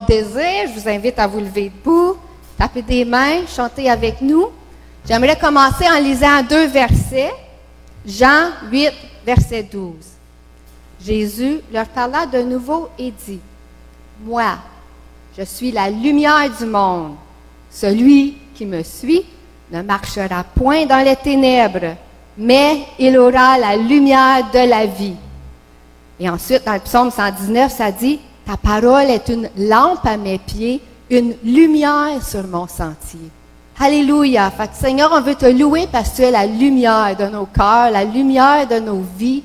désir, je vous invite à vous lever debout, taper des mains, chanter avec nous. J'aimerais commencer en lisant 2 versets. Jean 8, verset 12. Jésus leur parla de nouveau et dit, « Moi, je suis la lumière du monde. Celui qui me suit ne marchera point dans les ténèbres, mais il aura la lumière de la vie. » Et ensuite, dans le psaume 119, ça dit, « Ta parole est une lampe à mes pieds, une lumière sur mon sentier. » Alléluia! Fait que, Seigneur, on veut te louer parce que tu es la lumière de nos cœurs, la lumière de nos vies.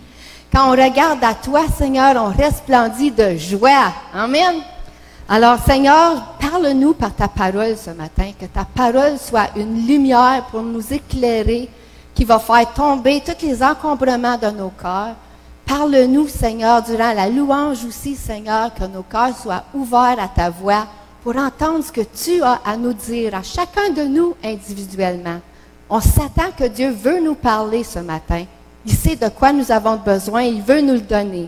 Quand on regarde à toi, Seigneur, on resplendit de joie. Amen! Alors, Seigneur, parle-nous par ta parole ce matin, que ta parole soit une lumière pour nous éclairer, qui va faire tomber tous les encombrements de nos cœurs. Parle-nous, Seigneur, durant la louange aussi, Seigneur, que nos cœurs soient ouverts à ta voix pour entendre ce que tu as à nous dire, à chacun de nous individuellement. On s'attend que Dieu veut nous parler ce matin. Il sait de quoi nous avons besoin, il veut nous le donner.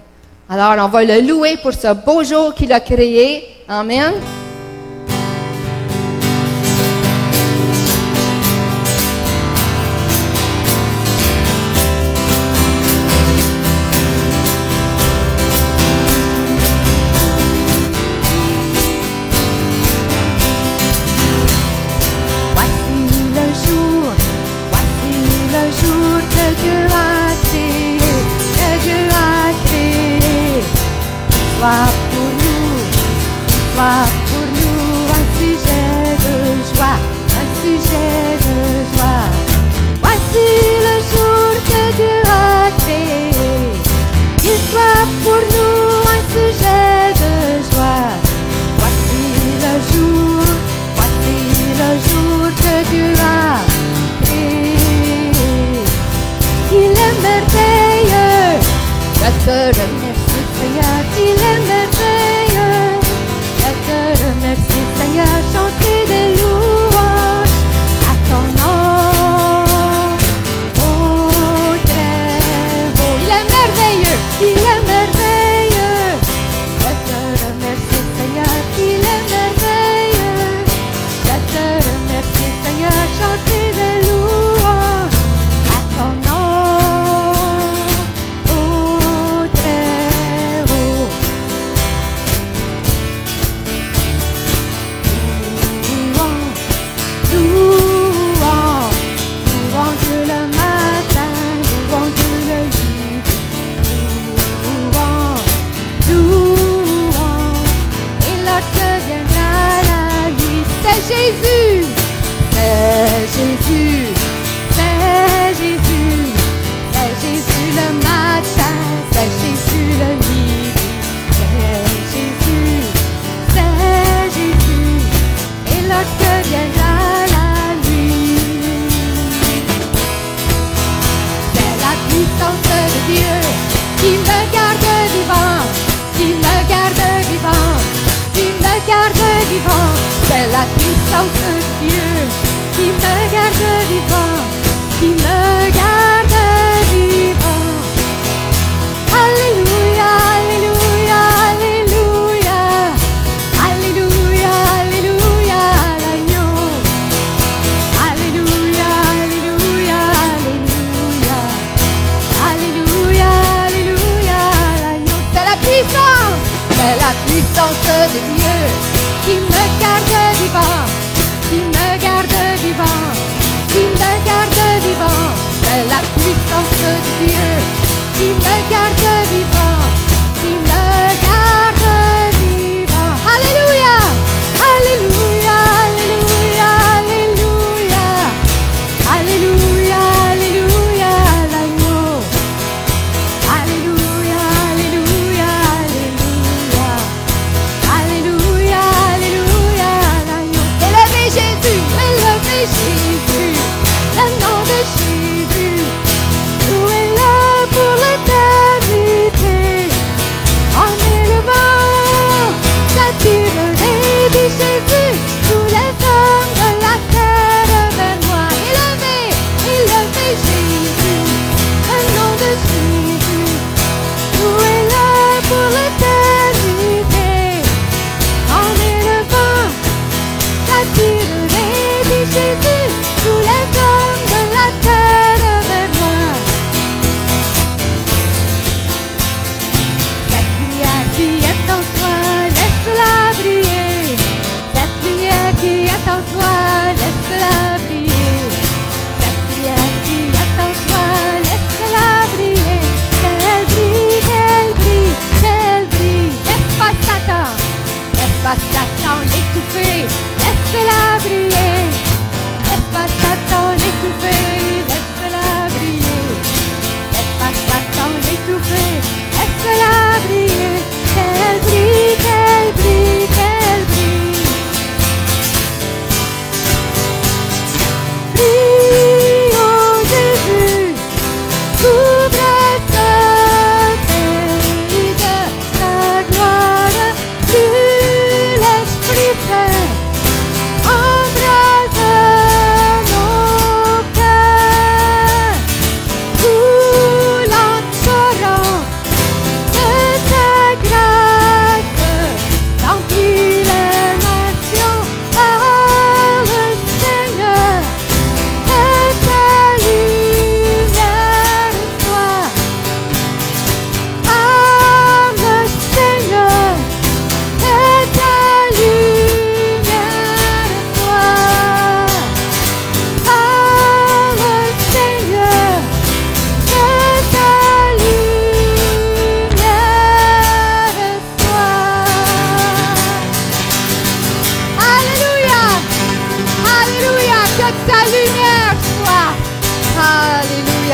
Alors, on va le louer pour ce beau jour qu'il a créé. Amen.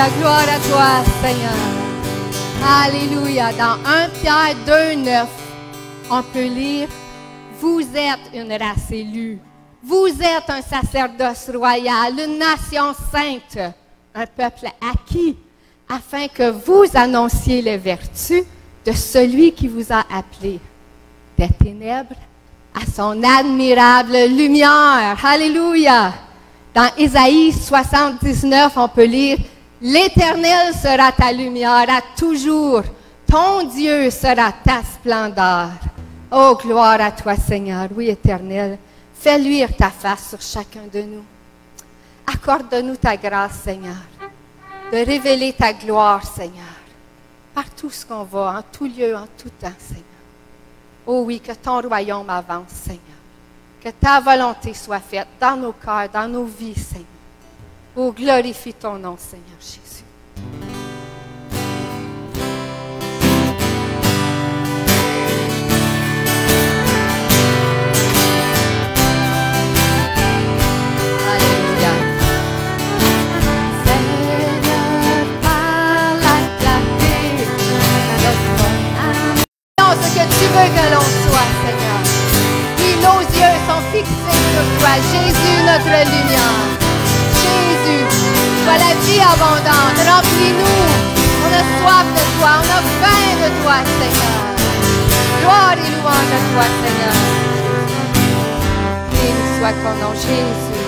Alléluia. Gloire à toi, Seigneur. Alléluia. Dans 1 Pierre 2:9, on peut lire, vous êtes une race élue. Vous êtes un sacerdoce royal, une nation sainte, un peuple acquis, afin que vous annonciez les vertus de celui qui vous a appelé des ténèbres à son admirable lumière. Alléluia! Dans Ésaïe 79, on peut lire, « L'Éternel sera ta lumière à toujours, ton Dieu sera ta splendeur. » Oh, gloire à toi, Seigneur. Oui, Éternel, fais luire ta face sur chacun de nous. Accorde-nous ta grâce, Seigneur, de révéler ta gloire, Seigneur, partout ce qu'on va, en tout lieu, en tout temps, Seigneur. Oh oui, que ton royaume avance, Seigneur. Que ta volonté soit faite dans nos cœurs, dans nos vies, Seigneur. Oh, glorifie ton nom, Seigneur Jésus. Alléluia. Seigneur, par la clarté de ton âme. Ce que tu veux que l'on soit, Seigneur. Oui, nos yeux sont fixés sur toi, Jésus, notre lumière. Jésus, toi la vie abondante, remplis-nous. On a soif de toi, on a faim de toi, Seigneur. Gloire et louange à toi, Seigneur. Béni soit ton nom, Jésus.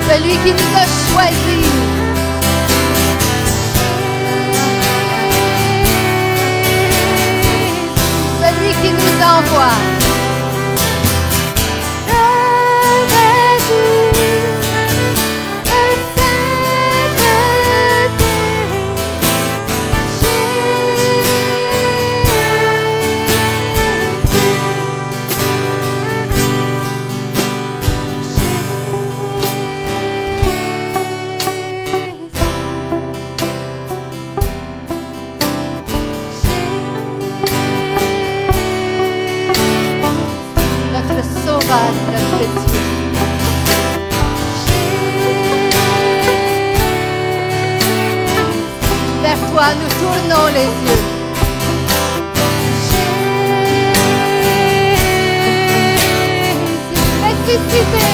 Celui qui nous a choisis. Celui qui nous envoie. Vers toi, nous tournons les yeux. Ressuscité.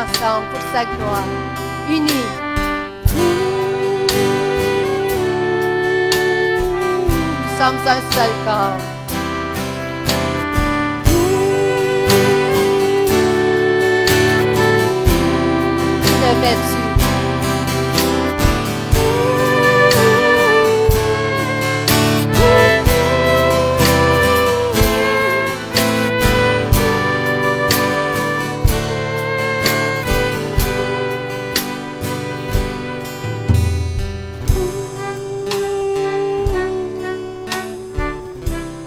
ensemble pour sa gloire. Unis. Nous sommes un seul corps. Revêtus.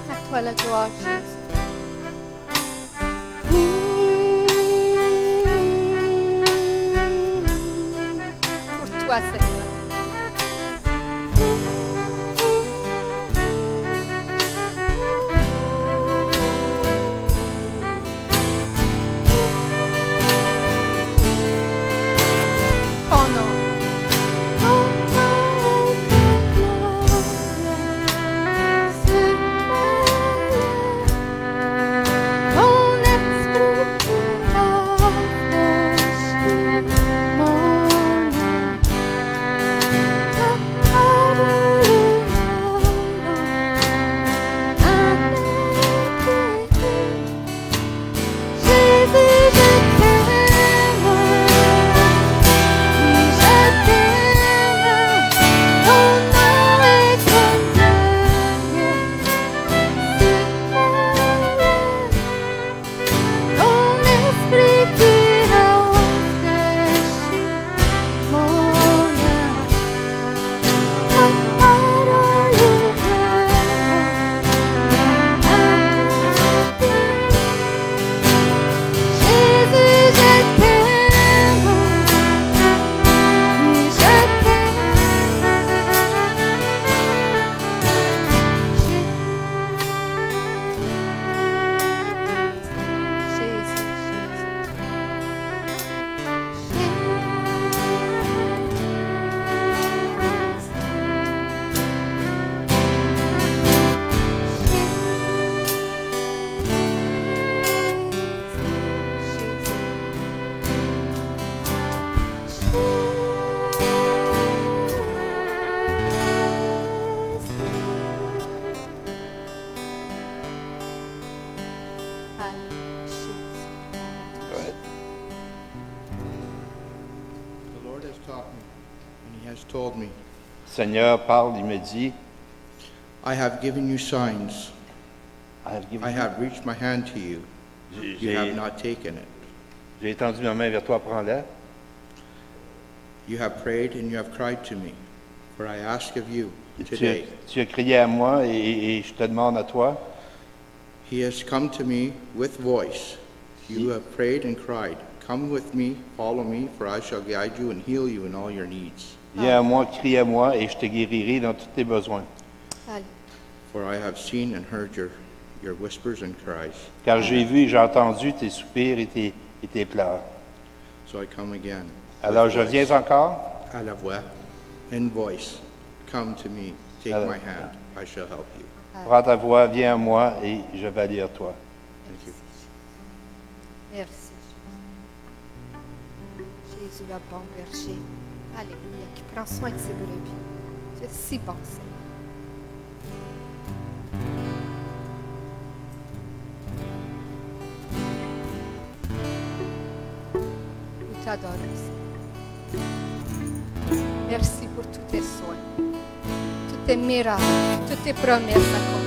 À toi la gloire, Jésus. Pour toi, Seigneur. Oh non. Told me, Seigneur parle, il me dit, I have given you signs. I have reached my hand to you. You have not taken it. J'ai étendu ma main vers toi, prends-la. You have prayed and you have cried to me, for I ask of you today. Tu as crié à moi et je te demande à toi. He has come to me with voice. You have prayed and cried. Come with me, follow me, for I shall guide you and heal you in all your needs. Viens à moi, crie à moi, et je te guérirai dans tous tes besoins. Allez. For I have seen and heard your whispers and cries. Car j'ai vu et j'ai entendu tes soupirs et tes pleurs. So I come again. Alors je viens encore. À la voix, in voice, come to me, take my hand, I shall help you. Prends ta voix, viens à moi, et je vais aller à toi. Thank you. Merci. Jésus, le bon berger. Alléluia, qui prend soin de ses brebis. Tu es si bon, Seigneur. Nous t'adorons, Seigneur. Merci pour tous tes soins, tous tes miracles, toutes tes promesses accomplies.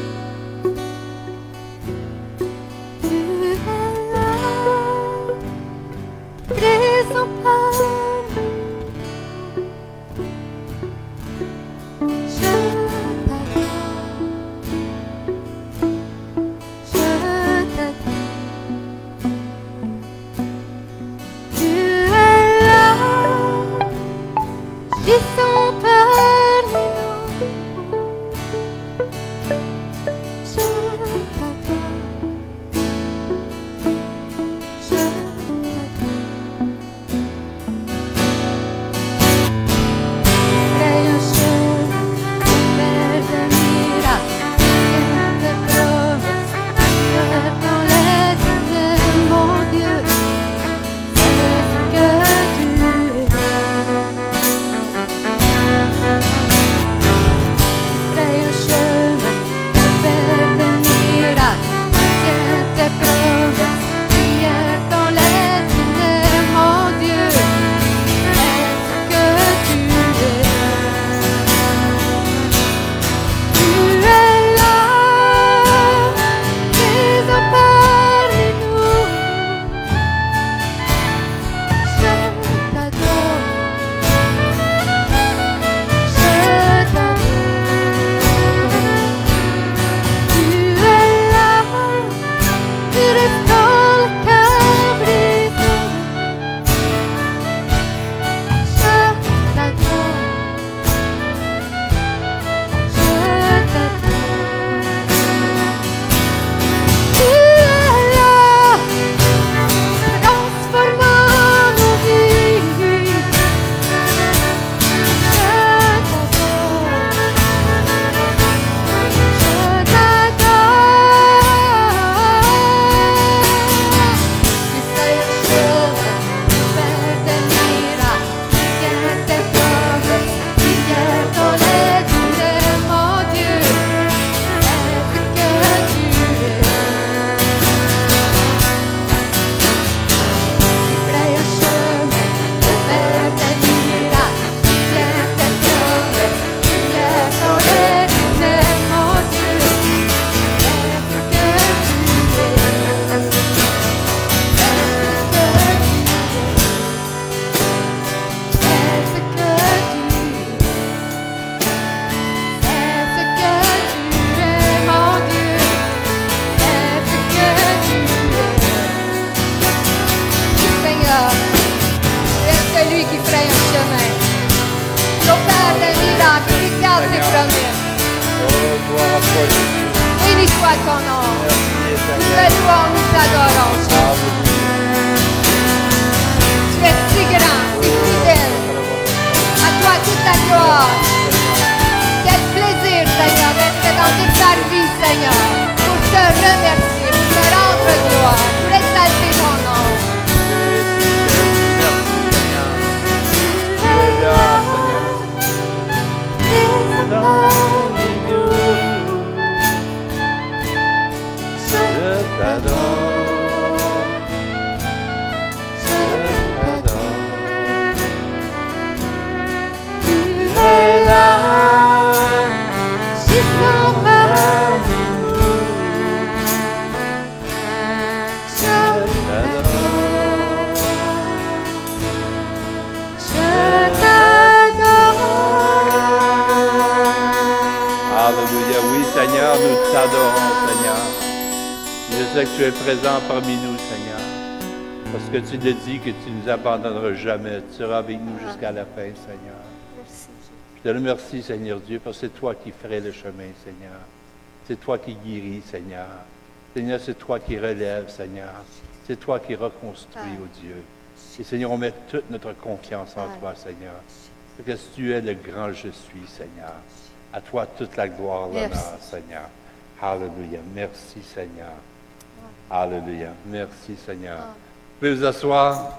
Présent par que Gloire à toi, Jésus. Béni soit ton nom. Merci, Nous te Éternel. louons, nous t'adorons. Tu es si grand, si fidèle. À toi toute la gloire. Quel plaisir, Seigneur, d'être dans tes services, Seigneur, pour te remercier, pour te rendre gloire, pour exalter ton nom. Alléluia. Oui, Seigneur, nous t'adorons, Seigneur. Je sais que tu es présent parmi nous, Seigneur. Parce que tu l'as dit que tu ne nous abandonneras jamais. Tu seras avec nous jusqu'à la fin, Seigneur. Je te remercie, Seigneur Dieu, parce que c'est toi qui ferais le chemin, Seigneur. C'est toi qui guéris, Seigneur. Seigneur, c'est toi qui relèves, Seigneur. C'est toi qui reconstruis, oh Dieu. Et Seigneur, on met toute notre confiance en toi, Seigneur. Parce que tu es le grand je suis, Seigneur. À toi toute la gloire, l'honneur, Seigneur. Alléluia. Merci, Seigneur. Alléluia. Merci, Seigneur. Vous pouvez vous asseoir.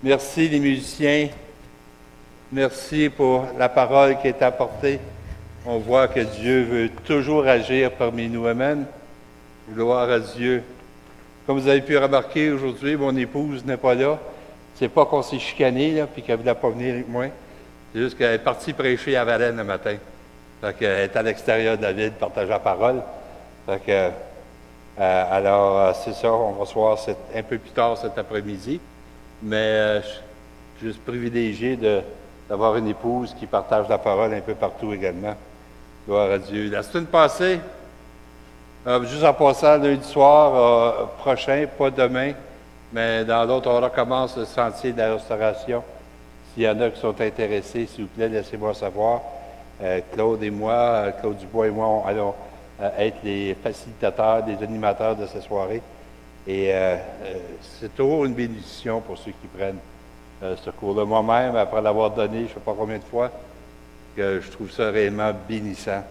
Merci, les musiciens. Merci pour la parole qui est apportée. On voit que Dieu veut toujours agir parmi nous. Amen. Gloire à Dieu. Comme vous avez pu remarquer aujourd'hui, mon épouse n'est pas là. C'est pas qu'on s'est chicané, là, puis qu'elle ne voulait pas venir avec moi. C'est juste qu'elle est partie prêcher à Varennes le matin. Fait qu'elle est à l'extérieur de la ville, partager la parole. Fait que, alors, c'est ça, on va se voir un peu plus tard cet après-midi. Mais je suis juste privilégié d'avoir une épouse qui partage la parole un peu partout également. Gloire à Dieu. La semaine passée, juste en passant lundi soir prochain, pas demain, mais dans l'autre, on recommence le sentier de la restauration. S'il y en a qui sont intéressés, s'il vous plaît, laissez-moi savoir. Claude Dubois et moi, on allons être les facilitateurs, les animateurs de cette soirée. Et c'est toujours une bénédiction pour ceux qui prennent ce cours-là. Moi-même, après l'avoir donné, je ne sais pas combien de fois, que je trouve ça réellement bénissant.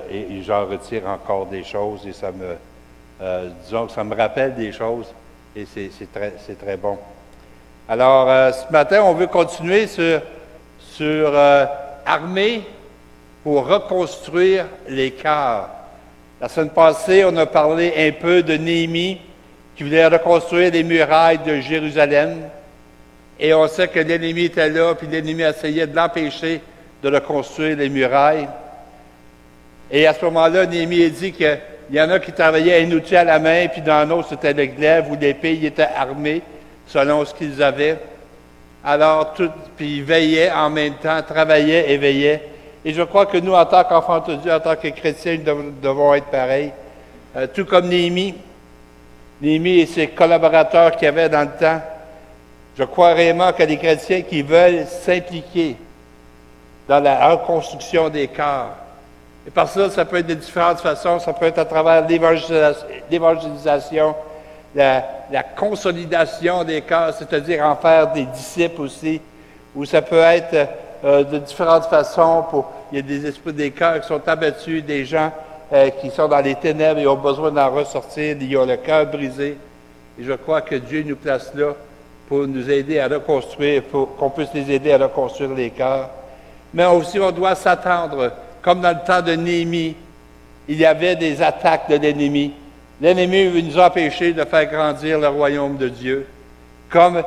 Et j'en retire encore des choses et ça me, disons que ça me rappelle des choses et c'est très bon. Alors, ce matin, on veut continuer sur armer pour reconstruire les cœurs. La semaine passée, on a parlé un peu de Néhémie qui voulait reconstruire les murailles de Jérusalem. Et on sait que l'ennemi était là, puis l'ennemi essayait de l'empêcher de reconstruire les murailles. Et à ce moment-là, Néhémie a dit qu'il y en a qui travaillaient un outil à la main, puis dans l'autre, c'était le glaive ou l'épée, ils étaient armés selon ce qu'ils avaient. Alors, puis ils veillaient en même temps, travaillaient et veillaient. Et je crois que nous, en tant qu'enfants de Dieu, en tant que chrétiens, nous devons être pareils. Tout comme Néhémie et ses collaborateurs qu'il y avait dans le temps. Je crois réellement que les chrétiens qui veulent s'impliquer dans la reconstruction des cœurs. Et par ça peut être de différentes façons. Ça peut être à travers l'évangélisation, la consolidation des cœurs, c'est-à-dire en faire des disciples aussi. Ou ça peut être de différentes façons. Il y a des esprits des cœurs qui sont abattus, des gens qui sont dans les ténèbres et ont besoin d'en ressortir. Ils ont le cœur brisé. Et je crois que Dieu nous place là pour nous aider à reconstruire, pour qu'on puisse les aider à reconstruire les cœurs. Mais aussi, on doit s'attendre, comme dans le temps de Néhémie, il y avait des attaques de l'ennemi. L'ennemi veut nous empêcher de faire grandir le royaume de Dieu. Comme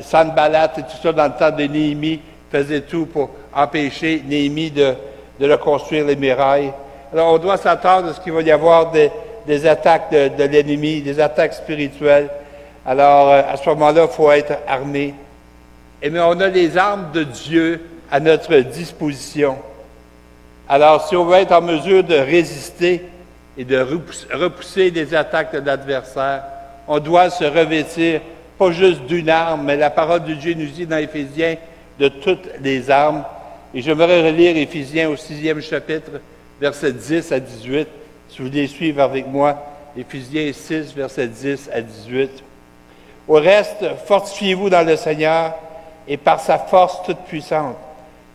Sanballat et tout ça, dans le temps de Néhémie, faisait tout pour empêcher Néhémie de reconstruire les murailles. Alors, on doit s'attendre à ce qu'il va y avoir des attaques de l'ennemi, des attaques spirituelles. Alors, à ce moment-là, il faut être armé. Mais on a les armes de Dieu à notre disposition. Alors, si on veut être en mesure de résister et de repousser les attaques de l'adversaire, on doit se revêtir, pas juste d'une arme, mais la parole de Dieu nous dit dans Éphésiens, de toutes les armes. Et j'aimerais relire Éphésiens au 6e chapitre, versets 10 à 18. Si vous voulez suivre avec moi, Éphésiens 6, versets 10 à 18. Au reste, fortifiez-vous dans le Seigneur et par sa force toute puissante.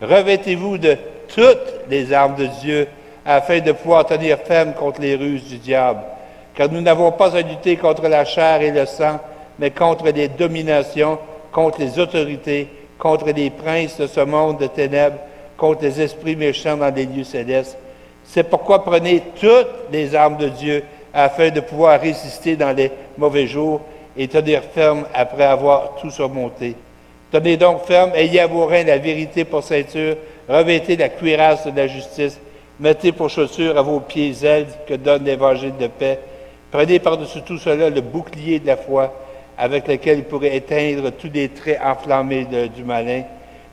Revêtez-vous de toutes les armes de Dieu afin de pouvoir tenir ferme contre les ruses du diable. Car nous n'avons pas à lutter contre la chair et le sang, mais contre les dominations, contre les autorités, contre les princes de ce monde de ténèbres, contre les esprits méchants dans les lieux célestes. C'est pourquoi prenez toutes les armes de Dieu afin de pouvoir résister dans les mauvais jours et tenir ferme après avoir tout surmonté. Tenez donc ferme, ayez à vos reins la vérité pour ceinture, revêtez la cuirasse de la justice, mettez pour chaussure à vos pieds ailes que donne l'évangile de paix. Prenez par-dessus tout cela le bouclier de la foi, avec lequel vous pourrez éteindre tous les traits enflammés du malin.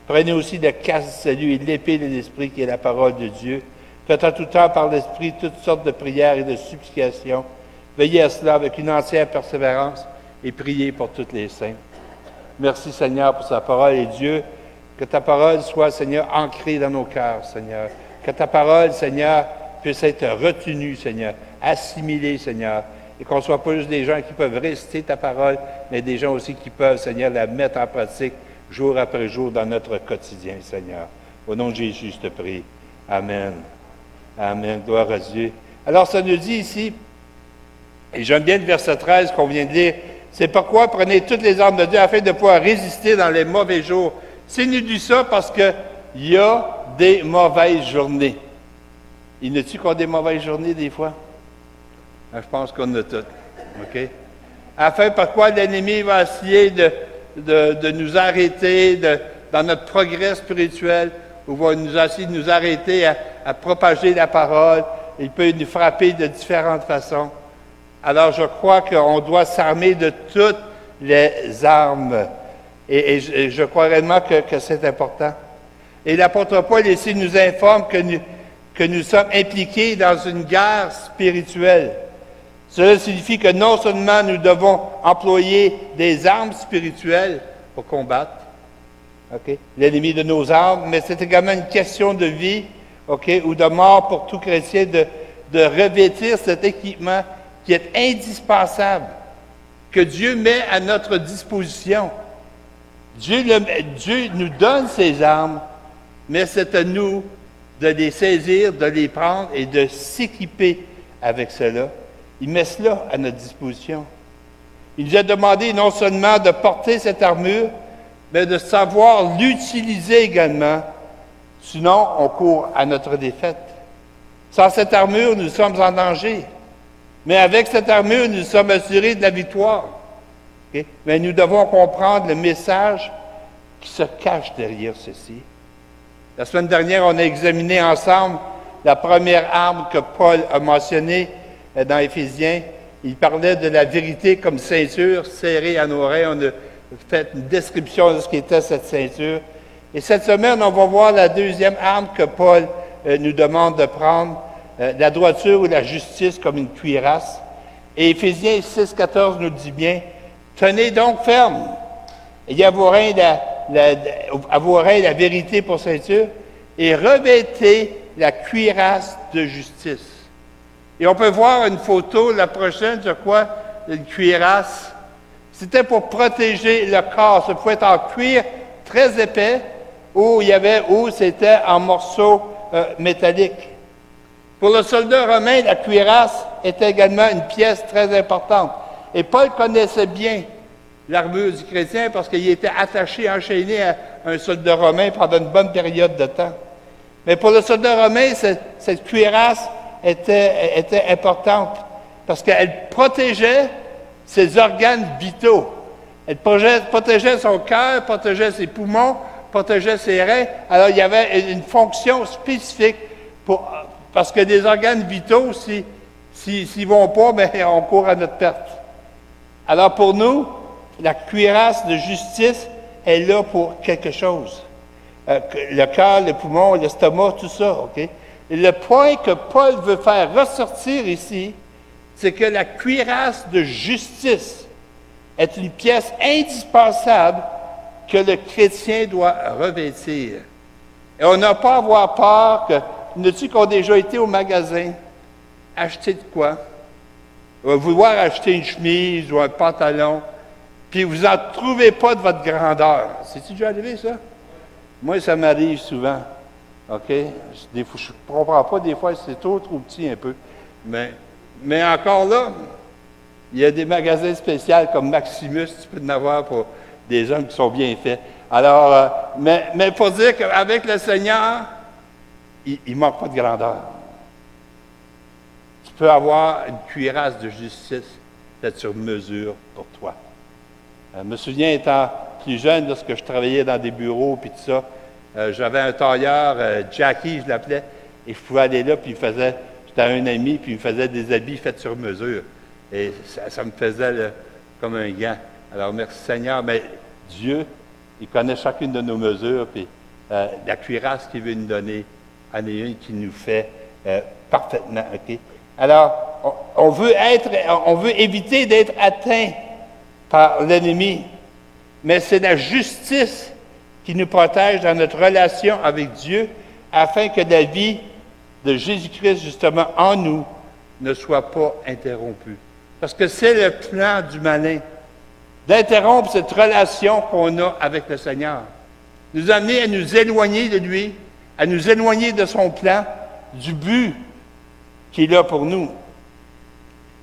Prenez aussi le casque du salut et l'épée de l'Esprit qui est la parole de Dieu. Faites en tout temps par l'Esprit toutes sortes de prières et de supplications. Veillez à cela avec une entière persévérance et priez pour tous les saints. Merci Seigneur pour sa parole et Dieu, que ta parole soit, Seigneur, ancrée dans nos cœurs, Seigneur. Que ta parole, Seigneur, puisse être retenue, Seigneur, assimilée, Seigneur. Et qu'on ne soit pas juste des gens qui peuvent réciter ta parole, mais des gens aussi qui peuvent, Seigneur, la mettre en pratique jour après jour dans notre quotidien, Seigneur. Au nom de Jésus, je te prie. Amen. Amen. Gloire à Dieu. Alors, ça nous dit ici, et j'aime bien le verset 13 qu'on vient de lire, c'est pourquoi prenez toutes les armes de Dieu afin de pouvoir résister dans les mauvais jours. C'est nous dit ça parce qu'il y a des mauvaises journées. Il ne tue qu'on a des mauvaises journées des fois? Je pense qu'on a toutes. OK? Afin pourquoi l'ennemi va essayer de nous arrêter dans notre progrès spirituel, ou va essayer de nous arrêter à propager la parole. Il peut nous frapper de différentes façons. Alors, je crois qu'on doit s'armer de toutes les armes. Et je crois réellement que c'est important. Et l'apôtre Paul ici nous informe que nous sommes impliqués dans une guerre spirituelle. Cela signifie que non seulement nous devons employer des armes spirituelles pour combattre l'ennemi de nos armes, mais c'est également une question de vie ou de mort pour tout chrétien de revêtir cet équipement qui est indispensable, que Dieu met à notre disposition. Dieu nous donne ces armes, mais c'est à nous de les saisir, de les prendre et de s'équiper avec cela. Il met cela à notre disposition. Il nous a demandé non seulement de porter cette armure, mais de savoir l'utiliser également. Sinon, on court à notre défaite. Sans cette armure, nous sommes en danger. Mais avec cette armure, nous sommes assurés de la victoire. Mais nous devons comprendre le message qui se cache derrière ceci. La semaine dernière, on a examiné ensemble la première arme que Paul a mentionnée dans Éphésiens. Il parlait de la vérité comme ceinture serrée à nos reins. On a fait une description de ce qu'était cette ceinture. Et cette semaine, on va voir la deuxième arme que Paul nous demande de prendre, la droiture ou la justice comme une cuirasse. Et Éphésiens 6,14 nous dit bien, « Tenez donc ferme, ayez à vos reins la vérité pour ceinture, et revêtez la cuirasse de justice. » Et on peut voir une photo, la prochaine, je crois, une cuirasse. C'était pour protéger le corps. Ça pouvait être en cuir très épais, ou c'était en morceaux métalliques. Pour le soldat romain, la cuirasse était également une pièce très importante. Et Paul connaissait bien l'armure du chrétien parce qu'il était attaché, enchaîné à un soldat romain pendant une bonne période de temps. Mais pour le soldat romain, cette cuirasse était importante parce qu'elle protégeait ses organes vitaux. Elle protégeait son cœur, protégeait ses poumons, protégeait ses reins. Alors, il y avait une fonction spécifique parce que des organes vitaux, s'ils ne vont pas, bien, on court à notre perte. Alors, pour nous, la cuirasse de justice est là pour quelque chose. Le cœur, les poumons, l'estomac, tout ça, OK? Et le point que Paul veut faire ressortir ici, c'est que la cuirasse de justice est une pièce indispensable que le chrétien doit revêtir. Et on n'a pas à avoir peur il y en a-tu qui ont déjà été au magasin, acheter de quoi? Vouloir acheter une chemise ou un pantalon, puis vous n'en trouvez pas de votre grandeur. C'est-tu déjà arrivé, ça? Moi, ça m'arrive souvent. OK? Des fois, je ne comprends pas, des fois, c'est trop petit un peu. Mais encore là, il y a des magasins spéciaux comme Maximus, tu peux en avoir pour des hommes qui sont bien faits. Alors, mais il faut dire qu'avec le Seigneur, il ne manque pas de grandeur. Tu peux avoir une cuirasse de justice faite sur mesure pour toi. Je me souviens, étant plus jeune, lorsque je travaillais dans des bureaux et tout ça, j'avais un tailleur, Jackie, je l'appelais, et je pouvais aller là, puis j'étais un ami, puis il me faisait des habits faits sur mesure. Et ça me faisait comme un gant. Alors, merci Seigneur, mais Dieu, il connaît chacune de nos mesures, puis la cuirasse qu'il veut nous donner, en est une qui nous fait parfaitement, OK? Alors, on veut éviter d'être atteint par l'ennemi, mais c'est la justice qui nous protège dans notre relation avec Dieu, afin que la vie de Jésus-Christ, justement, en nous, ne soit pas interrompue. Parce que c'est le plan du malin, d'interrompre cette relation qu'on a avec le Seigneur, nous amener à nous éloigner de lui, à nous éloigner de son plan, du but qu'il a pour nous.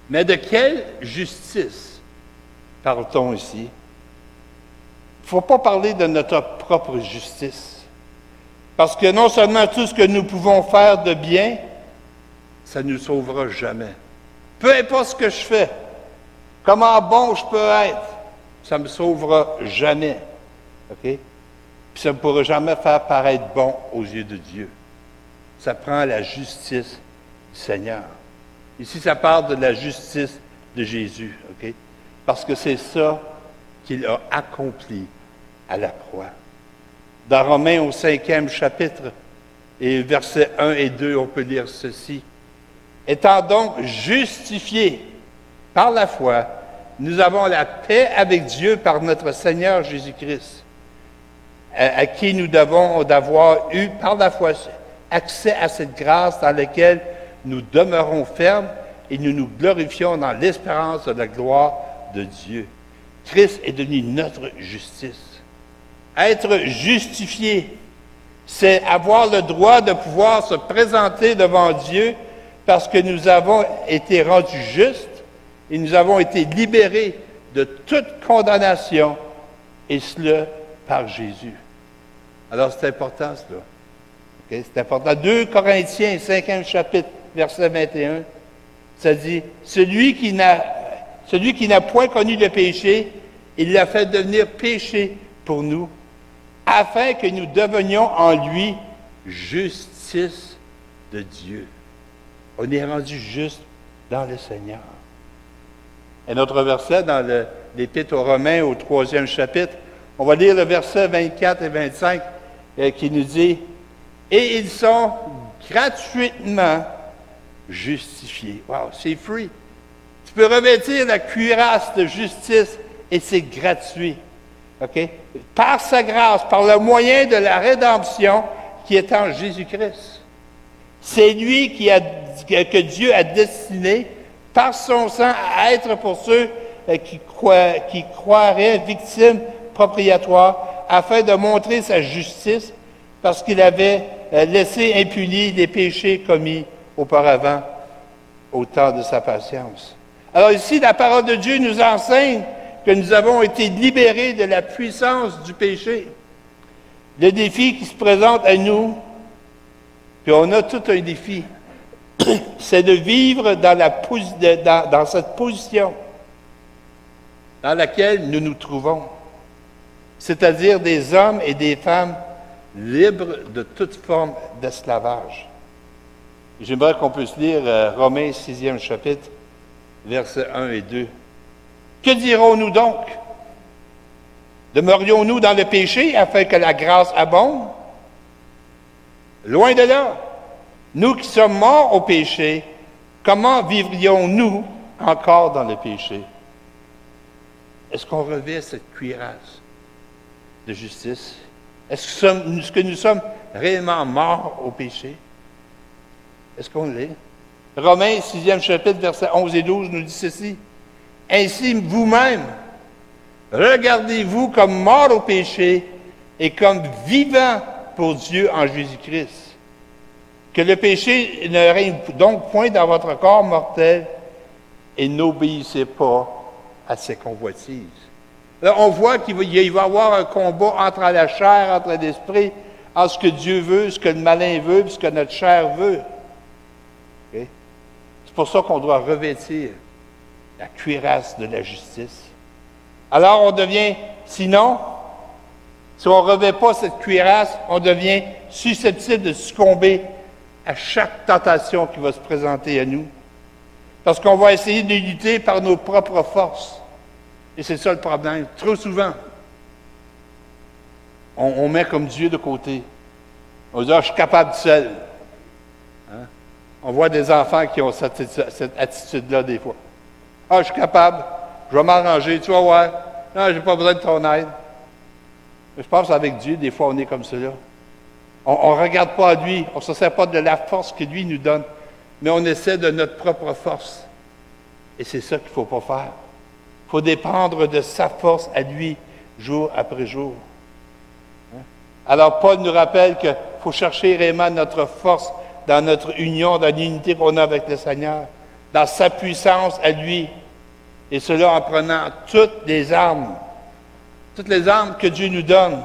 Mais de quelle justice parle-t-on ici? Il ne faut pas parler de notre propre justice. Parce que non seulement tout ce que nous pouvons faire de bien, ça ne nous sauvera jamais. Peu importe ce que je fais, comment bon je peux être, ça ne me sauvera jamais. OK? Puis ça ne pourra jamais faire paraître bon aux yeux de Dieu. Ça prend la justice du Seigneur. Ici, ça parle de la justice de Jésus. OK? Parce que c'est ça qu'il a accompli à la croix. Dans Romains, au 5e chapitre, et versets 1 et 2, on peut lire ceci. Étant donc justifiés par la foi, nous avons la paix avec Dieu par notre Seigneur Jésus-Christ, à qui nous devons d'avoir eu par la foi accès à cette grâce dans laquelle nous demeurons fermes et nous nous glorifions dans l'espérance de la gloire de Dieu. Christ est devenu notre justice. Être justifié, c'est avoir le droit de pouvoir se présenter devant Dieu parce que nous avons été rendus justes et nous avons été libérés de toute condamnation, et cela par Jésus. Alors, c'est important, cela. Okay? C'est important. 2 Corinthiens, 5e chapitre, verset 21, ça dit, celui qui n'a point connu le péché, il l'a fait devenir péché pour nous, afin que nous devenions en lui justice de Dieu. On est rendu juste dans le Seigneur. Un autre verset dans l'Épître aux Romains, au 3e chapitre, on va lire le verset 24 et 25 qui nous dit « Et ils sont gratuitement justifiés. » Wow, c'est free. Tu peux revêtir la cuirasse de justice et c'est gratuit. OK? Par sa grâce, par le moyen de la rédemption qui est en Jésus-Christ. C'est lui que Dieu a destiné par son sang à être pour ceux qui croiraient victimes propriatoires afin de montrer sa justice parce qu'il avait laissé impunis les péchés commis auparavant au temps de sa patience. Alors ici, la parole de Dieu nous enseigne que nous avons été libérés de la puissance du péché. Le défi qui se présente à nous, puis on a tout un défi, c'est de vivre dans cette position dans laquelle nous nous trouvons, c'est-à-dire des hommes et des femmes libres de toute forme d'esclavage. J'aimerais qu'on puisse lire Romains 6e chapitre, versets 1 et 2. Que dirons-nous donc? Demeurions-nous dans le péché afin que la grâce abonde? Loin de là. Nous qui sommes morts au péché, comment vivrions-nous encore dans le péché? Est-ce qu'on revêt cette cuirasse de justice? Est-ce que nous sommes réellement morts au péché? Est-ce qu'on l'est? Romains, 6e chapitre, versets 11 et 12, nous dit ceci. Ainsi, vous-même, regardez-vous comme morts au péché et comme vivants pour Dieu en Jésus-Christ. Que le péché ne règne donc point dans votre corps mortel et n'obéissez pas à ses convoitises. Là, on voit qu'il va y avoir un combat entre la chair, entre l'esprit, entre ce que Dieu veut, ce que le malin veut, et ce que notre chair veut. Okay? C'est pour ça qu'on doit revêtir la cuirasse de la justice. Alors on devient, sinon, si on ne revêt pas cette cuirasse, on devient susceptible de succomber à chaque tentation qui va se présenter à nous. Parce qu'on va essayer de lutter par nos propres forces. Et c'est ça le problème. Trop souvent, on met comme Dieu de côté. On dit, je suis capable seul. Hein? On voit des enfants qui ont cette attitude-là des fois. Je suis capable, je vais m'arranger, tu vas voir. Non, je n'ai pas besoin de ton aide. Mais je pense qu'avec Dieu, des fois, on est comme cela. On ne regarde pas à lui, on ne se sert pas de la force que lui nous donne, mais on essaie de notre propre force. Et c'est ça qu'il ne faut pas faire. Il faut dépendre de sa force à lui, jour après jour. Alors, Paul nous rappelle qu'il faut chercher réellement notre force dans notre union, dans l'unité qu'on a avec le Seigneur, dans sa puissance à lui, et cela en prenant toutes les armes que Dieu nous donne,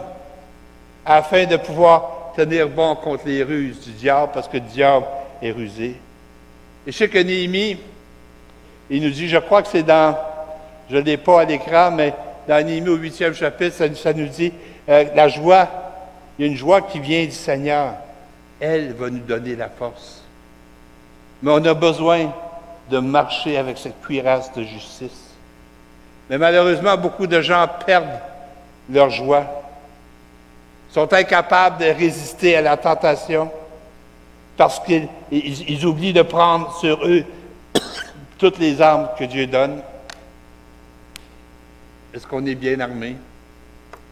afin de pouvoir tenir bon contre les ruses du diable, parce que le diable est rusé. Et je sais que Néhémie, il nous dit, je crois que c'est dans, je ne l'ai pas à l'écran, mais dans Néhémie au 8e chapitre, ça nous dit, la joie, il y a une joie qui vient du Seigneur. Elle va nous donner la force. Mais on a besoin de marcher avec cette cuirasse de justice. Mais malheureusement, beaucoup de gens perdent leur joie. Ils sont incapables de résister à la tentation parce qu'ils oublient de prendre sur eux toutes les armes que Dieu donne. Est-ce qu'on est bien armé?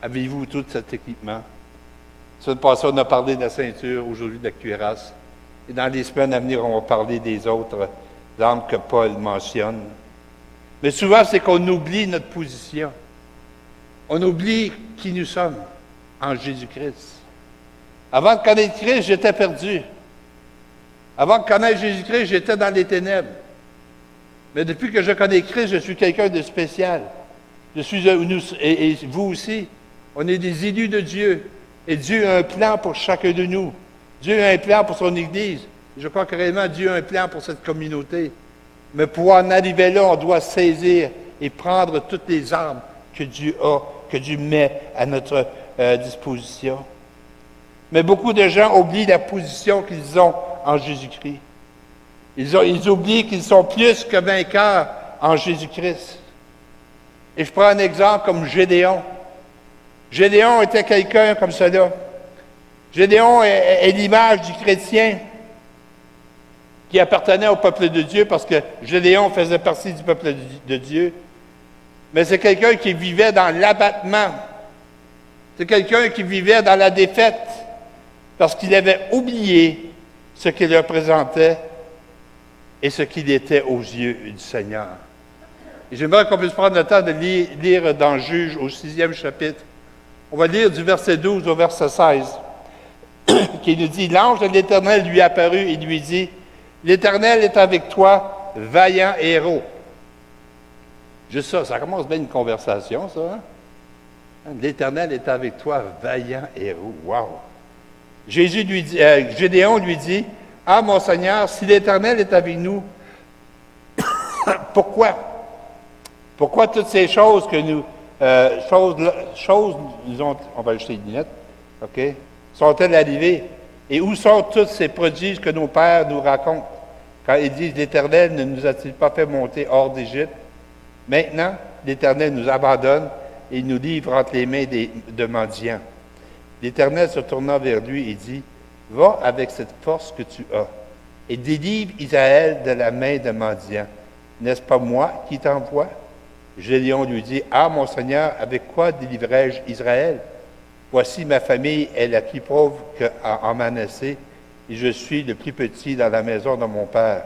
Avez-vous tout cet équipement? La semaine passée, on a parlé de la ceinture, aujourd'hui de la cuirasse. Et dans les semaines à venir, on va parler des autres armes que Paul mentionne. Mais souvent, c'est qu'on oublie notre position. On oublie qui nous sommes en Jésus-Christ. Avant de connaître Christ, j'étais perdu. Avant de connaître Jésus-Christ, j'étais dans les ténèbres. Mais depuis que je connais Christ, je suis quelqu'un de spécial. Je suis, et vous aussi, on est des élus de Dieu. Et Dieu a un plan pour chacun de nous. Dieu a un plan pour son Église. Je crois que réellement Dieu a un plan pour cette communauté. Mais pour en arriver là, on doit saisir et prendre toutes les armes que Dieu a, que Dieu met à notre disposition. Mais beaucoup de gens oublient la position qu'ils ont en Jésus-Christ. Ils oublient qu'ils sont plus que vainqueurs en Jésus-Christ. Et je prends un exemple comme Gédéon. Gédéon était quelqu'un comme cela. Gédéon est l'image du chrétien qui appartenait au peuple de Dieu parce que Gédéon faisait partie du peuple de Dieu. Mais c'est quelqu'un qui vivait dans l'abattement. C'est quelqu'un qui vivait dans la défaite parce qu'il avait oublié ce qu'il représentait et ce qu'il était aux yeux du Seigneur. Et j'aimerais qu'on puisse prendre le temps de lire dans Juge au 6e chapitre. On va lire du verset 12 au verset 16, qui nous dit, « L'ange de l'Éternel lui apparut et lui dit, « L'Éternel est avec toi, vaillant héros. » Juste ça, ça commence bien une conversation, ça. Hein? L'Éternel est avec toi, vaillant héros. Wow! Gédéon lui dit, « Ah, mon Seigneur, si l'Éternel est avec nous, pourquoi toutes ces choses que nous... on va ajouter une lettre, OK? Sont-elles arrivées? Et où sont tous ces prodiges que nos pères nous racontent? Quand ils disent, l'Éternel ne nous a-t-il pas fait monter hors d'Égypte? Maintenant, l'Éternel nous abandonne et nous livre entre les mains de mendiants. L'Éternel se tourna vers lui et dit, va avec cette force que tu as et délivre Israël de la main de mendiants. N'est-ce pas moi qui t'envoie? Gédéon lui dit, ah, mon Seigneur, avec quoi délivrerai-je Israël? Voici ma famille est la plus pauvre qu'en Manassé, et je suis le plus petit dans la maison de mon Père.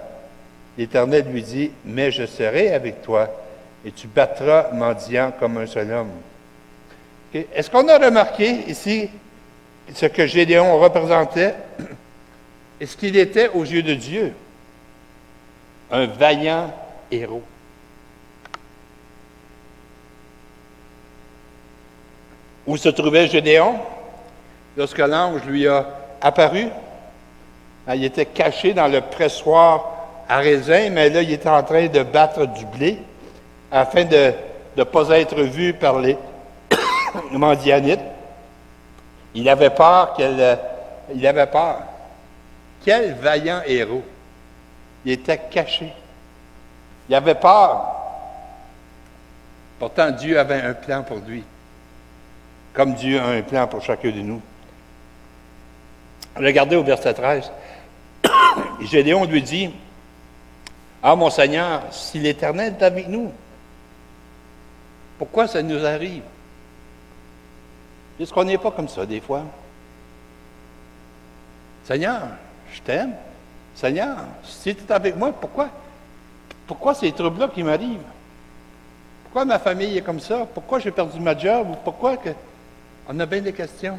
L'Éternel lui dit, « Mais je serai avec toi, et tu battras mendiant comme un seul homme. » Okay. Est-ce qu'on a remarqué ici ce que Gédéon représentait? Est-ce qu'il était aux yeux de Dieu un vaillant héros? Où se trouvait Gédéon lorsque l'ange lui a apparu? Il était caché dans le pressoir à raisin, mais là, il était en train de battre du blé afin de ne pas être vu par les Mandianites. Il avait peur il avait peur. Quel vaillant héros! Il était caché. Il avait peur. Pourtant, Dieu avait un plan pour lui. Comme Dieu a un plan pour chacun de nous. Regardez au verset 13. Gédéon lui dit, « Ah, mon Seigneur, si l'Éternel est avec nous, pourquoi ça nous arrive? » Est-ce qu'on n'est pas comme ça des fois? Seigneur, je t'aime. Seigneur, si tu es avec moi, pourquoi ces troubles-là qui m'arrivent? Pourquoi ma famille est comme ça? Pourquoi j'ai perdu ma job? Pourquoi que... On a bien des questions.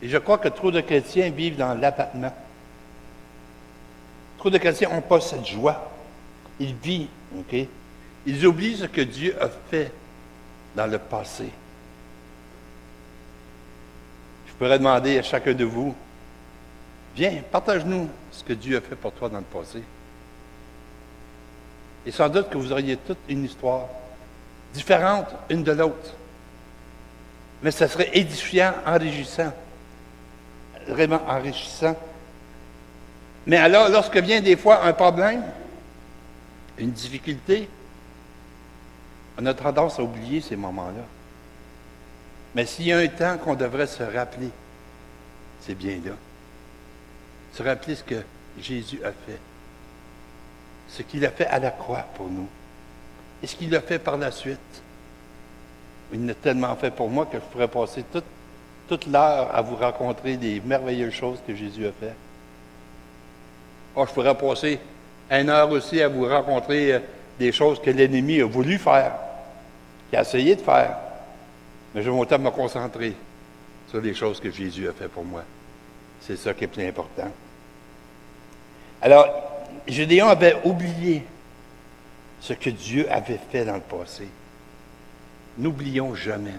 Et je crois que trop de chrétiens vivent dans l'abattement. Trop de chrétiens n'ont pas cette joie. Ils vivent, OK? Ils oublient ce que Dieu a fait dans le passé. Je pourrais demander à chacun de vous, viens, partage-nous ce que Dieu a fait pour toi dans le passé. Et sans doute que vous auriez toute une histoire différente une de l'autre. Mais ça serait édifiant, enrichissant. Vraiment enrichissant. Mais alors, lorsque vient des fois un problème, une difficulté, on a tendance à oublier ces moments-là. Mais s'il y a un temps qu'on devrait se rappeler, c'est bien là. Se rappeler ce que Jésus a fait. Ce qu'il a fait à la croix pour nous. Et ce qu'il a fait par la suite. Il l'a tellement fait pour moi que je pourrais passer toute l'heure à vous raconter des merveilleuses choses que Jésus a fait. Oh, je pourrais passer une heure aussi à vous raconter des choses que l'ennemi a voulu faire, qu'il a essayé de faire. Mais je vais autant me concentrer sur les choses que Jésus a fait pour moi. C'est ça qui est plus important. Alors, Gédéon avait oublié ce que Dieu avait fait dans le passé. N'oublions jamais.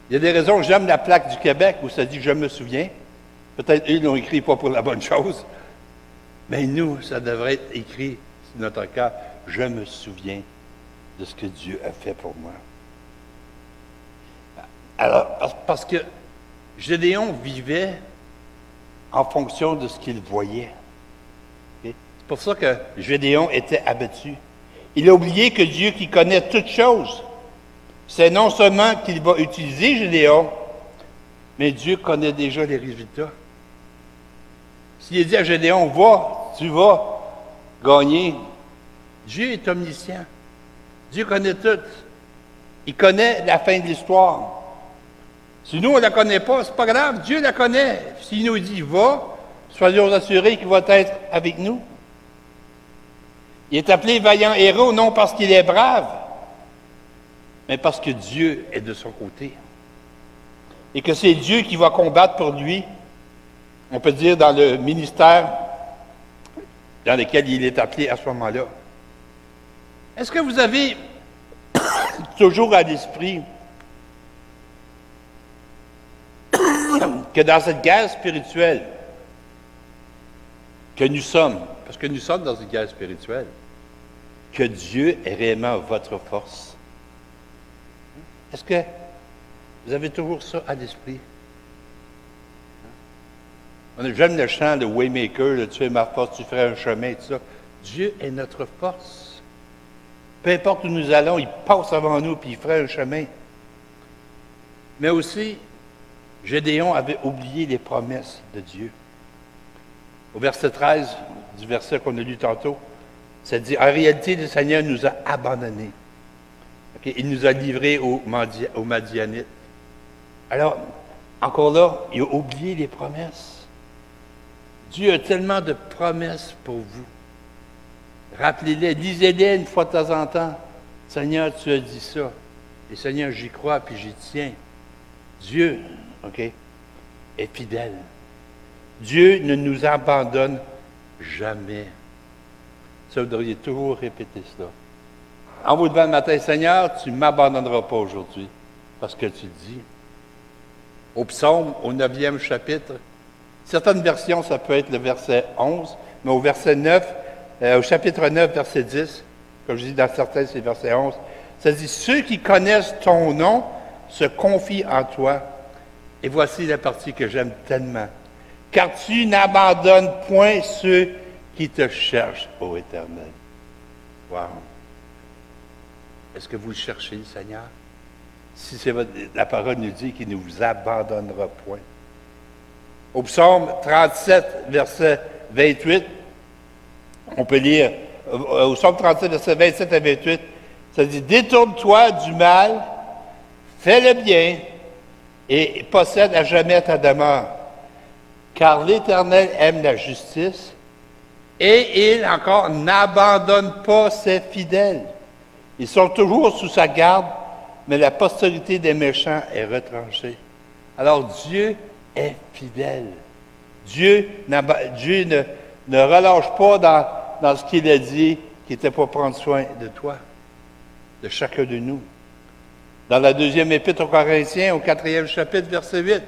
Il y a des raisons, j'aime la plaque du Québec où ça dit « Je me souviens ». Peut-être eux, ils l'ont écrit pas pour la bonne chose. Mais nous, ça devrait être écrit sur notre cœur « Je me souviens de ce que Dieu a fait pour moi ». Alors, parce que Gédéon vivait en fonction de ce qu'il voyait. Okay? C'est pour ça que Gédéon était abattu. Il a oublié que Dieu qui connaît toutes choses, c'est non seulement qu'il va utiliser Gédéon, mais Dieu connaît déjà les résultats. S'il dit à Gédéon, va, tu vas gagner, Dieu est omniscient. Dieu connaît tout. Il connaît la fin de l'histoire. Si nous, on ne la connaît pas, c'est pas grave, Dieu la connaît. S'il nous dit, va, soyons assurés qu'il va être avec nous. Il est appelé vaillant héros, non parce qu'il est brave, mais parce que Dieu est de son côté. Et que c'est Dieu qui va combattre pour lui, on peut dire dans le ministère dans lequel il est appelé à ce moment-là. Est-ce que vous avez toujours à l'esprit que dans cette guerre spirituelle que nous sommes, parce que nous sommes dans une guerre spirituelle, que Dieu est réellement votre force? Est-ce que vous avez toujours ça à l'esprit? J'aime le chant de Waymaker, tu es ma force, tu ferais un chemin, tout ça. Dieu est notre force. Peu importe où nous allons, il passe avant nous, puis il ferait un chemin. Mais aussi, Gédéon avait oublié les promesses de Dieu. Au verset 13, du verset qu'on a lu tantôt, ça dit, en réalité, le Seigneur nous a abandonnés. Okay? Il nous a livrés aux Madianites. Alors, encore là, il a oublié les promesses. Dieu a tellement de promesses pour vous. Rappelez-les, lisez-les une fois de temps en temps. Seigneur, tu as dit ça. Et Seigneur, j'y crois, puis j'y tiens. Dieu, OK, est fidèle. Dieu ne nous abandonne jamais. Ça, vous devriez toujours répéter cela. En vous levant le matin, Seigneur, tu ne m'abandonneras pas aujourd'hui, parce que tu dis. Au psaume, au 9e chapitre, certaines versions, ça peut être le verset 11, mais au verset 9, au chapitre 9, verset 10, comme je dis dans certains, c'est verset 11, ça dit « Ceux qui connaissent ton nom se confient en toi. » Et voici la partie que j'aime tellement. « Car tu n'abandonnes point ceux qui te cherchent, ô Éternel. » Wow! Est-ce que vous le cherchez, le Seigneur? Si c'est la parole nous dit qu'il ne vous abandonnera point. Au psaume 37, verset 28, on peut lire, au psaume 37, verset 27 à 28, ça dit « Détourne-toi du mal, fais le bien, et possède à jamais ta demeure. Car l'Éternel aime la justice, et il, encore, n'abandonne pas ses fidèles. Ils sont toujours sous sa garde, mais la postérité des méchants est retranchée. » Alors Dieu est fidèle. Dieu ne relâche pas dans ce qu'il a dit, qui était pour prendre soin de toi, de chacun de nous. Dans la 2e épître aux Corinthiens, au 4e chapitre, verset 8,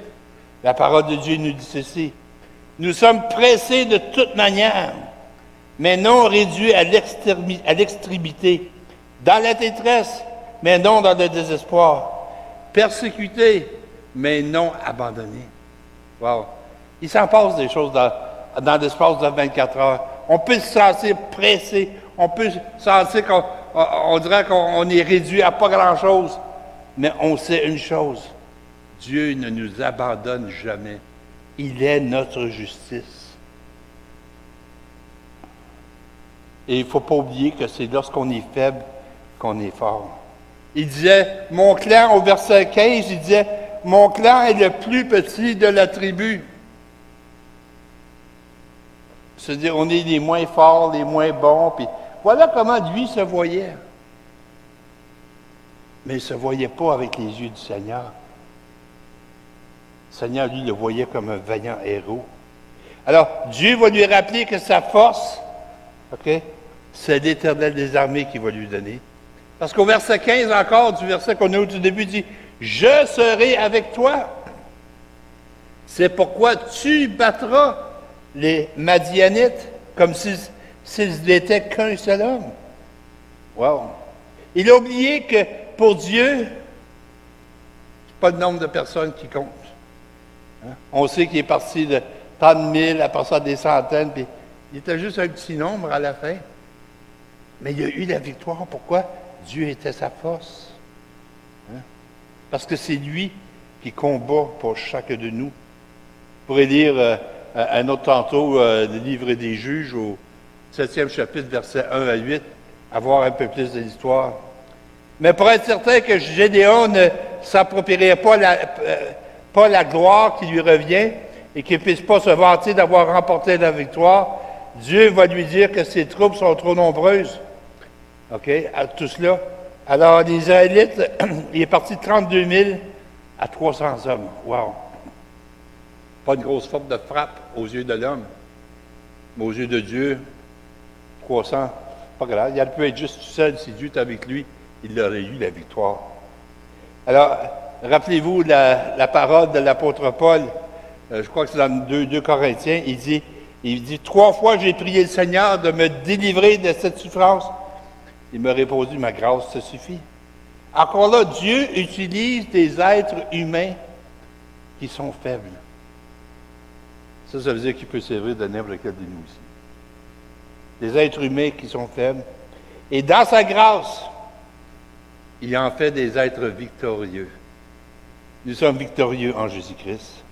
la parole de Dieu nous dit ceci. « Nous sommes pressés de toute manière, mais non réduits à l'extrémité, dans la détresse, mais non dans le désespoir, persécutés, mais non abandonnés. » Wow! Il s'en passe des choses dans l'espace de 24 heures. On peut se sentir pressé, on peut se sentir qu'on dirait qu'on est réduit à pas grand-chose. Mais on sait une chose, Dieu ne nous abandonne jamais. Il est notre justice. Et il ne faut pas oublier que c'est lorsqu'on est faible qu'on est fort. Il disait, mon clan, au verset 15, il disait, mon clan est le plus petit de la tribu. C'est-à-dire, on est les moins forts, les moins bons, puis voilà comment lui se voyait. Mais il ne se voyait pas avec les yeux du Seigneur. Le Seigneur, lui, le voyait comme un vaillant héros. Alors, Dieu va lui rappeler que sa force, OK, c'est l'Éternel des armées qui va lui donner. Parce qu'au verset 15 encore, du verset qu'on a au tout début, dit « Je serai avec toi. C'est pourquoi tu battras les Madianites comme s'ils n'étaient qu'un seul homme. » Wow! Il a oublié que pour Dieu, c'est pas le nombre de personnes qui compte. Hein? On sait qu'il est parti de tant de mille, après ça des centaines, puis il était juste un petit nombre à la fin. Mais il a eu la victoire. Pourquoi? Dieu était sa force. Hein? Parce que c'est lui qui combat pour chacun de nous. Vous pourrez lire un autre tantôt, le livre des Juges, au 7e chapitre, versets 1 à 8, avoir un peu plus de l'histoire. Mais pour être certain que Gédéon ne s'approprierait pas la gloire qui lui revient et qu'il ne puisse pas se vanter d'avoir remporté la victoire, Dieu va lui dire que ses troupes sont trop nombreuses. OK? À tout cela. Alors, les Israélites, il est parti de 32 000 à 300 hommes. Wow! Pas une grosse force de frappe aux yeux de l'homme, mais aux yeux de Dieu, 300, pas grave. Il peut être juste tout seul si Dieu est avec lui. Il aurait eu la victoire. Alors, rappelez-vous la parole de l'apôtre Paul, je crois que c'est dans 2 Corinthiens, il dit, 3 fois j'ai prié le Seigneur de me délivrer de cette souffrance. Il m'a répondu, ma grâce te suffit. Encore là, Dieu utilise des êtres humains qui sont faibles. Ça veut dire qu'il peut servir de n'importe quel de nous aussi. Des êtres humains qui sont faibles. Et dans sa grâce, il en fait des êtres victorieux. Nous sommes victorieux en Jésus-Christ.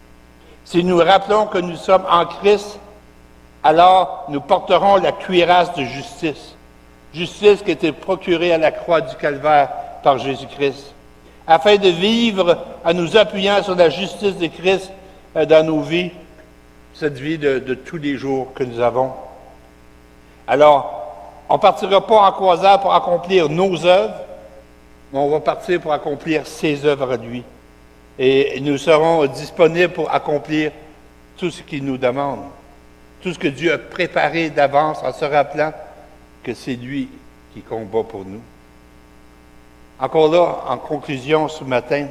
Si nous rappelons que nous sommes en Christ, alors nous porterons la cuirasse de justice. Justice qui a été procurée à la croix du Calvaire par Jésus-Christ. afin de vivre en nous appuyant sur la justice de Christ dans nos vies, cette vie de tous les jours que nous avons. Alors, on ne partira pas en croisade pour accomplir nos œuvres, mais on va partir pour accomplir ses œuvres à lui. Et nous serons disponibles pour accomplir tout ce qu'il nous demande, tout ce que Dieu a préparé d'avance en se rappelant que c'est lui qui combat pour nous. Encore là, en conclusion ce matin, il ne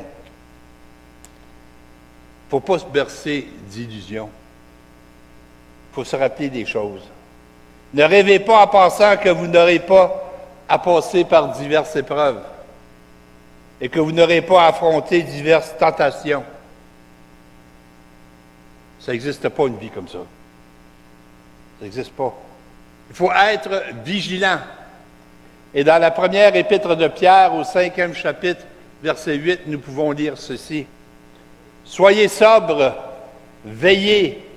faut pas se bercer d'illusions. Il faut se rappeler des choses. Ne rêvez pas en pensant que vous n'aurez pas à passer par diverses épreuves et que vous n'aurez pas à affronter diverses tentations. Ça n'existe pas une vie comme ça. Ça n'existe pas. Il faut être vigilant. Et dans la première épître de Pierre, au 5e chapitre, verset 8, nous pouvons lire ceci. « Soyez sobres, veillez.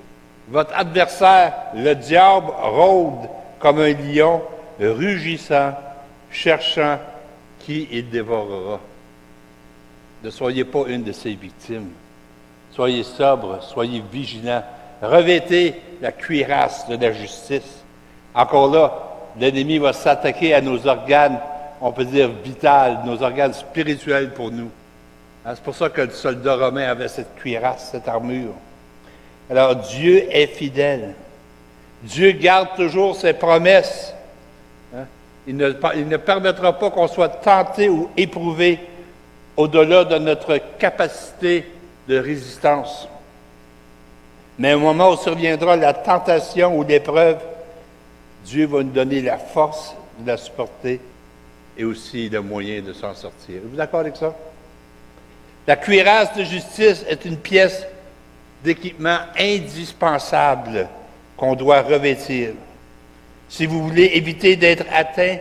Votre adversaire, le diable, rôde comme un lion, rugissant, cherchant qui il dévorera. » Ne soyez pas une de ses victimes. Soyez sobres, soyez vigilants. Revêtez la cuirasse de la justice. Encore là, l'ennemi va s'attaquer à nos organes, on peut dire vitaux, nos organes spirituels pour nous. C'est pour ça que le soldat romain avait cette cuirasse, cette armure. Alors, Dieu est fidèle. Dieu garde toujours ses promesses. Il ne permettra pas qu'on soit tenté ou éprouvé au-delà de notre capacité de résistance. Mais au moment où surviendra la tentation ou l'épreuve, Dieu va nous donner la force de la supporter et aussi le moyen de s'en sortir. Êtes-vous d'accord avec ça? La cuirasse de justice est une pièce d'équipement indispensable qu'on doit revêtir. Si vous voulez éviter d'être atteint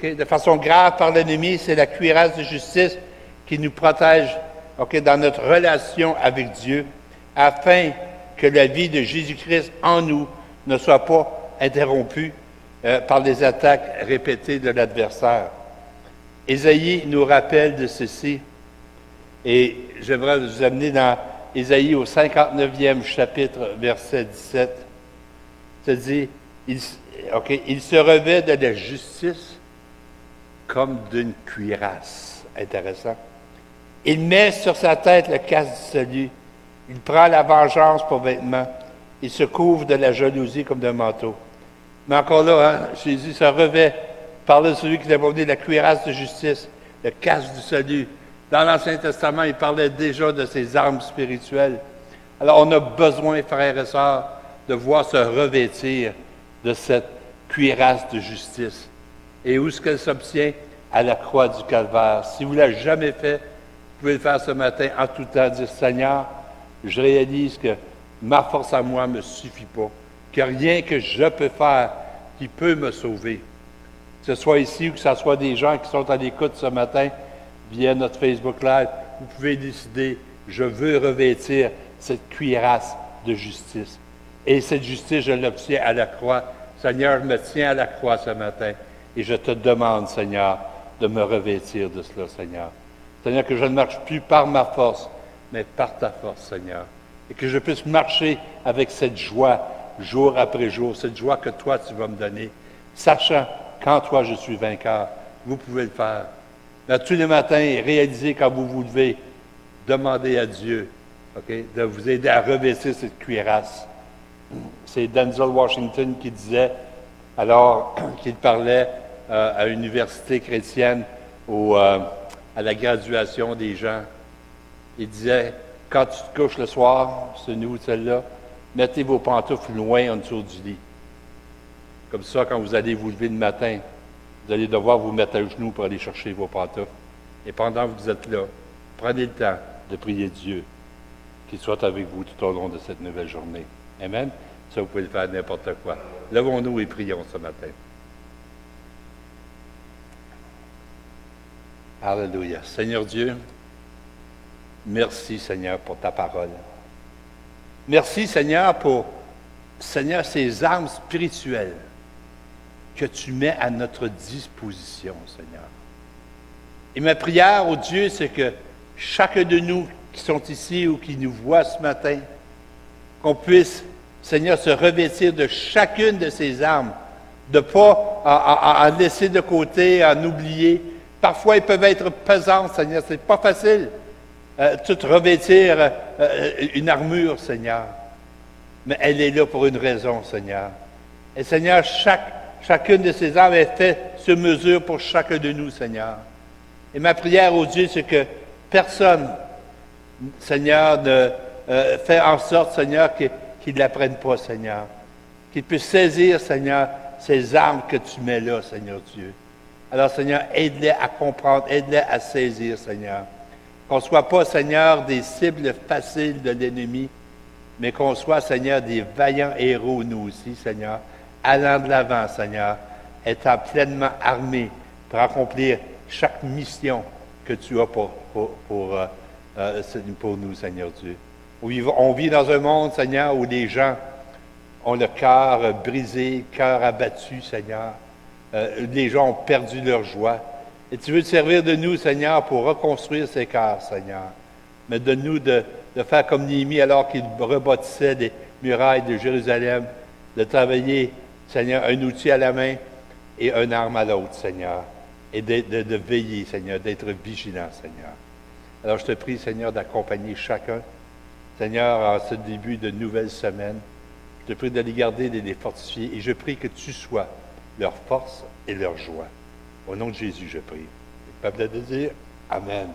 de façon grave par l'ennemi, c'est la cuirasse de justice qui nous protège dans notre relation avec Dieu, afin que la vie de Jésus-Christ en nous ne soit pas interrompue par les attaques répétées de l'adversaire. Ésaïe nous rappelle de ceci, et j'aimerais vous amener dans Ésaïe au 59e chapitre, verset 17. Ça dit, il se revêt de la justice comme d'une cuirasse. Intéressant. Il met sur sa tête le casque du salut. Il prend la vengeance pour vêtement. Il se couvre de la jalousie comme d'un manteau. Mais encore là, Jésus se revêt, parlait de celui qui avait donné la cuirasse de justice, le casque du salut. Dans l'Ancien Testament, il parlait déjà de ses armes spirituelles. Alors, on a besoin, frères et sœurs, de voir se revêtir de cette cuirasse de justice. Et où est-ce qu'elle s'obtient? À la croix du Calvaire. Si vous ne l'avez jamais fait, vous pouvez le faire ce matin en tout temps, dire « Seigneur, je réalise que ma force à moi ne me suffit pas, qu'il n'y a rien que je peux faire qui peut me sauver. » Que ce soit ici ou que ce soit des gens qui sont à l'écoute ce matin via notre Facebook Live, vous pouvez décider « Je veux revêtir cette cuirasse de justice. » Et cette justice, je l'obtiens à la croix. Seigneur, je me tiens à la croix ce matin et je te demande, Seigneur, de me revêtir de cela, Seigneur. Seigneur, que je ne marche plus par ma force, mais par ta force, Seigneur. Et que je puisse marcher avec cette joie, jour après jour, cette joie que toi, tu vas me donner, sachant qu'en toi, je suis vainqueur. Vous pouvez le faire. Là, tous les matins, réalisez quand vous vous levez, demandez à Dieu de vous aider à revêtir cette cuirasse. C'est Denzel Washington qui disait, alors qu'il parlait à l'université chrétienne à la graduation des gens, il disait, quand tu te couches le soir, c'est nous, celle-là, mettez vos pantoufles loin en dessous du lit. Comme ça, quand vous allez vous lever le matin, vous allez devoir vous mettre à genoux pour aller chercher vos pantoufles. Et pendant que vous êtes là, prenez le temps de prier Dieu, qu'il soit avec vous tout au long de cette nouvelle journée. Amen. Ça, vous pouvez le faire n'importe quoi. Levons-nous et prions ce matin. Alléluia. Seigneur Dieu, merci Seigneur pour ta parole. Merci Seigneur pour, Seigneur, ces armes spirituelles que tu mets à notre disposition, Seigneur. Et ma prière au Dieu, c'est que chacun de nous qui sont ici ou qui nous voient ce matin, qu'on puisse, Seigneur, se revêtir de chacune de ces armes, de ne pas en laisser de côté, en oublier. Parfois, ils peuvent être pesants, Seigneur, c'est pas facile. Tout revêtir une armure, Seigneur. Mais elle est là pour une raison, Seigneur. Et Seigneur, chacune de ces armes est faite sur mesure pour chacun de nous, Seigneur. Et ma prière au Dieu, c'est que personne, Seigneur, ne fait en sorte, Seigneur, qu'ils ne la prennent pas, Seigneur. Qu'ils puissent saisir, Seigneur, ces armes que tu mets là, Seigneur Dieu. Alors, Seigneur, aide-les à comprendre, aide-les à saisir, Seigneur. Qu'on ne soit pas, Seigneur, des cibles faciles de l'ennemi, mais qu'on soit, Seigneur, des vaillants héros, nous aussi, Seigneur, allant de l'avant, Seigneur, étant pleinement armés pour accomplir chaque mission que tu as pour nous, Seigneur Dieu. On vit dans un monde, Seigneur, où les gens ont le cœur brisé, le cœur abattu, Seigneur. Les gens ont perdu leur joie. Et tu veux te servir de nous, Seigneur, pour reconstruire ces cœurs, Seigneur. Mais donne-nous de faire comme Néhémie alors qu'il rebâtissait les murailles de Jérusalem, de travailler, Seigneur, un outil à la main et une arme à l'autre, Seigneur. Et de veiller, Seigneur, d'être vigilant, Seigneur. Alors je te prie, Seigneur, d'accompagner chacun, Seigneur, en ce début de nouvelle semaine. Je te prie de les garder, de les fortifier. Et je prie que tu sois leur force et leur joie. Au nom de Jésus, je prie. Le peuple de dire Amen.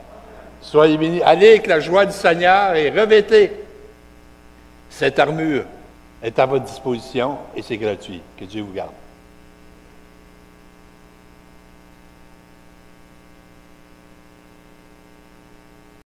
Soyez bénis. Allez avec la joie du Seigneur et revêtez. Cette armure est à votre disposition et c'est gratuit. Que Dieu vous garde.